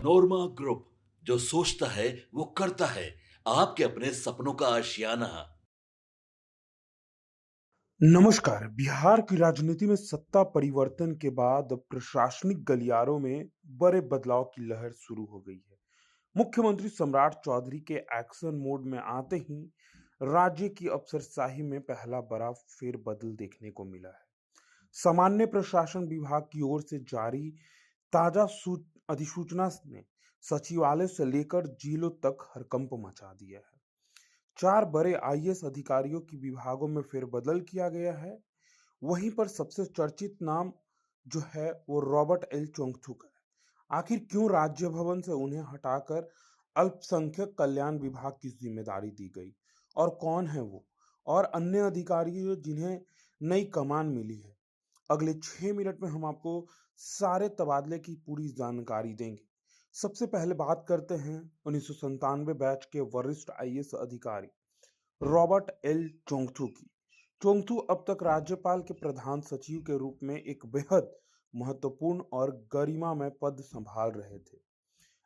नोरमा group, जो सोचता है वो करता है। आपके अपने सपनों का आशियाना। नमस्कार। बिहार की राजनीति में सत्ता परिवर्तन के बाद अब प्रशासनिक गलियारों में बड़े बदलाव की लहर शुरू हो गई है। मुख्यमंत्री सम्राट चौधरी के एक्शन मोड में आते ही राज्य की अफसरशाही में पहला बड़ा फेरबदल देखने को मिला है। सामान्य प्रशासन विभाग की ओर से जारी ताजा अधिसूचना ने सचिवालय से लेकर जिलों तक हड़कंप मचा दिया है। 4 बड़े आईएएस अधिकारियों की विभागों में फेरबदल किया गया है। वहीं पर सबसे चर्चित नाम जो है वो रॉबर्ट एल चोंगथुक है। आखिर क्यों राज्य भवन से उन्हें हटाकर अल्पसंख्यक कल्याण विभाग की जिम्मेदारी दी गई और कौन है वो और अन्य अधिकारी जिन्हें नई कमान मिली है? अगले 6 मिनट में हम आपको सारे तबादले की पूरी जानकारी देंगे। सबसे पहले बात करते हैं 1997 बैच के वरिष्ठ आईएएस अधिकारी रॉबर्ट एल चोंगथू की। चोंगथू अब तक राज्यपाल के प्रधान सचिव के रूप में एक बेहद महत्वपूर्ण और गरिमामय पद संभाल रहे थे।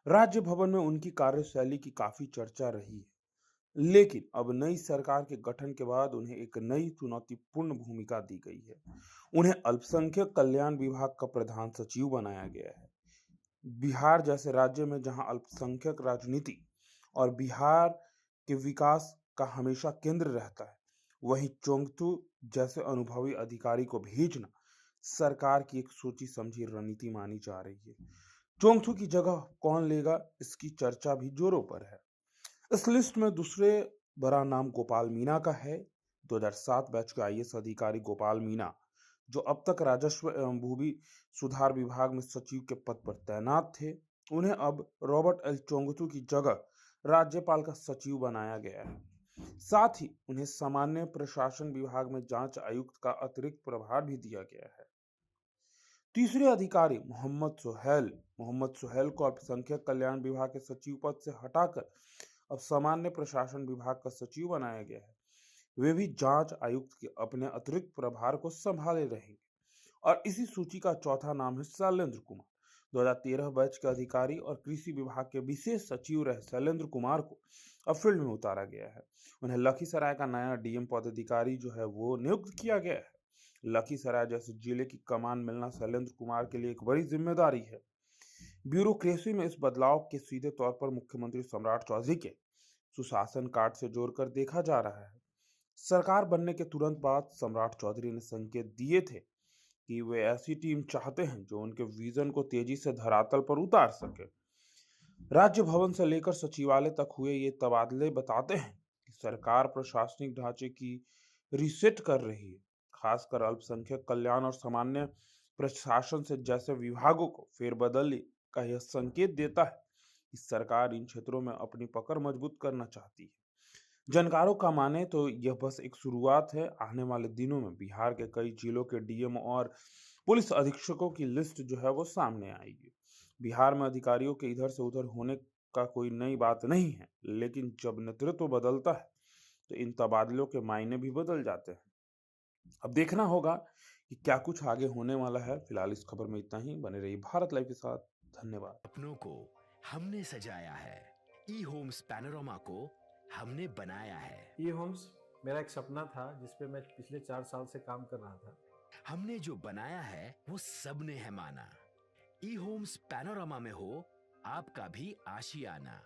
राज्य भवन में उनकी कार्यशैली की काफी चर्चा रही है, लेकिन अब नई सरकार के गठन के बाद उन्हें एक नई चुनौतीपूर्ण भूमिका दी गई है। उन्हें अल्पसंख्यक कल्याण विभाग का प्रधान सचिव बनाया गया है। बिहार जैसे राज्य में जहां अल्पसंख्यक राजनीति और बिहार के विकास का हमेशा केंद्र रहता है, वहीं चोंगतू जैसे अनुभवी अधिकारी को भेजना सरकार की एक सोची समझी रणनीति मानी जा रही है। चोंगथू की जगह कौन लेगा, इसकी चर्चा भी जोरों पर है। इस लिस्ट में दूसरे बड़ा नाम गोपाल मीणा का है। 2007 बैच के आईएएस अधिकारी गोपाल मीणा, जो अब तक राजस्व एवं भूमि सुधार विभाग में सचिव के पद पर तैनात थे, उन्हें अब रॉबर्ट एल चोंगथू की जगह राज्यपाल का सचिव बनाया गया है। साथ ही उन्हें सामान्य प्रशासन विभाग में जांच आयुक्त का अतिरिक्त प्रभार भी दिया गया है। तीसरे अधिकारी मोहम्मद सुहेल को अल्पसंख्यक कल्याण विभाग के सचिव पद से हटाकर अब सामान्य प्रशासन विभाग का सचिव बनाया गया है। वे भी जांच आयुक्त के अपने अतिरिक्त प्रभार को संभाले रहेंगे। और इसी सूची का चौथा नाम है शैलेंद्र कुमार। 2013 बैच के अधिकारी और कृषि विभाग के विशेष सचिव रहे शैलेंद्र कुमार को अब फील्ड में उतारा गया है। उन्हें लखीसराय का नया डीएम पदाधिकारी जो है वो नियुक्त किया गया है। लखीसराय जैसे जिले की कमान मिलना शैलेंद्र कुमार के लिए एक बड़ी जिम्मेदारी है। ब्यूरोक्रेसी में इस बदलाव के सीधे तौर पर मुख्यमंत्री सम्राट चौधरी के सुशासन कार्ड से जोड़कर देखा जा रहा है। सरकार बनने के तुरंत बाद सम्राट चौधरी ने संकेत दिए थे कि वे ऐसी टीम चाहते हैं जो उनके विजन को तेजी से धरातल पर उतार सके। राज्य भवन से लेकर सचिवालय तक हुए ये तबादले बताते हैं कि सरकार प्रशासनिक ढांचे की रीसेट कर रही है। खासकर अल्पसंख्यक कल्याण और सामान्य प्रशासन से जैसे विभागों को फेरबदल का यह संकेत देता है कि सरकार इन क्षेत्रों में अपनी पकड़ मजबूत करना चाहती है। जानकारों का माने तो यह बस एक शुरुआत है। आने वाले दिनों में बिहार के कई जिलों के डीएम और पुलिस अधीक्षकों की लिस्ट जो है वो सामने आएगी। बिहार में अधिकारियों के इधर से उधर होने का कोई नई बात नहीं है, लेकिन जब नेतृत्व बदलता है तो इन तबादलों के मायने भी बदल जाते हैं। अब देखना होगा कि क्या कुछ आगे होने वाला है। फिलहाल इस खबर में इतना ही। बने रहिए भारत लाइव के साथ। धन्यवाद। सपनों को हमने सजाया है, ई होम्स पैनोरामा को हमने बनाया है। ई होम्स मेरा एक सपना था जिस पे मैं पिछले 4 साल से काम कर रहा था। हमने जो बनाया है वो सबने है माना। ई होम्स पैनोरामा में हो आपका भी आशियाना।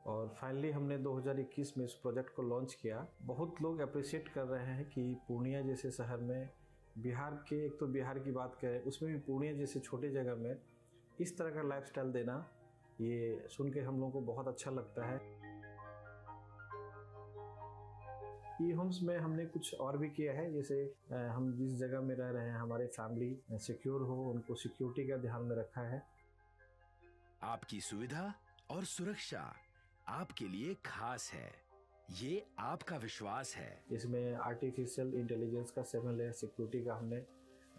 और फाइनली हमने 2021 में इस प्रोजेक्ट को लॉन्च किया। बहुत लोग अप्रिशिएट कर रहे हैं कि पूर्णिया जैसे शहर में, बिहार के, एक तो बिहार की बात करें उसमें भी पूर्णिया जैसे छोटे जगह में इस तरह का लाइफस्टाइल देना, ये सुन के हम लोगों को बहुत अच्छा लगता है। ई होम्स में हमने कुछ और भी किया है, जैसे हम जिस जगह में रह रहे हैं हमारे फैमिली सिक्योर हो, उनको सिक्योरिटी का ध्यान में रखा है। आपकी सुविधा और सुरक्षा आपके लिए खास है, ये आपका विश्वास है। इसमें आर्टिफिशियल इंटेलिजेंस का 7 लेयर सिक्योरिटी का हमने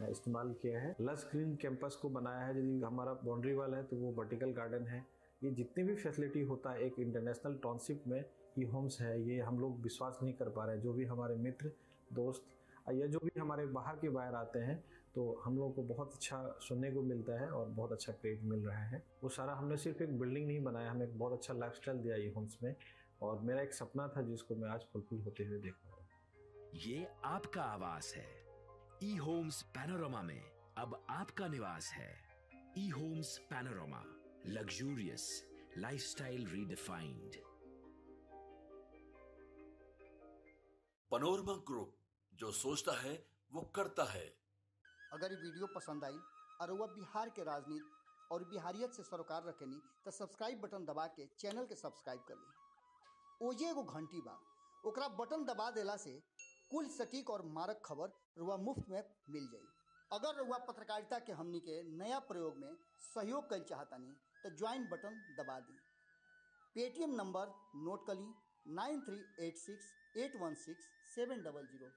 इस्तेमाल किया है। लस ग्रीन कैंपस को बनाया है। यदि हमारा बाउंड्री वाल है तो वो वर्टिकल गार्डन है। ये जितनी भी फैसिलिटी होता है एक इंटरनेशनल टाउनशिप में ई होम्स है, ये हम लोग विश्वास नहीं कर पा रहे हैं। जो भी हमारे मित्र दोस्त या जो भी हमारे बाहर के बायर आते हैं तो हम लोग को बहुत अच्छा सुनने को मिलता है और बहुत अच्छा क्रेडिट मिल रहा है। वो सारा हमने सिर्फ एक बिल्डिंग नहीं बनाया, हमें एक बहुत अच्छा लाइफस्टाइल दिया ये होम्स में, और मेरा एक सपना था जिसको मैं आज फुलफिल होते हुए देख रहा हूँ। ये आपका आवास है। ई होम्स पैनोरमा में अब आपका निवास है। E Homes Panorama, luxurious lifestyle redefined. Panorama group, जो सोचता है वो करता है। अगर ये वीडियो पसंद आई और वह बिहार के राजनीति और बिहारियत से सरोकार रखेनी तो सब्सक्राइब बटन दबा के चैनल के सब्सक्राइब कर ली। ओजे एगो घंटी बा, ओकरा बटन दबा देला से कुल सटीक और मारक खबर रुआ मुफ्त में मिल जाई। अगर रुआ पत्रकारिता के हमनी के नया प्रयोग में सहयोग कर चाहतानी तो ज्वाइन बटन दबा दी। पेटीएम नंबर नोट कर ली 9386816700।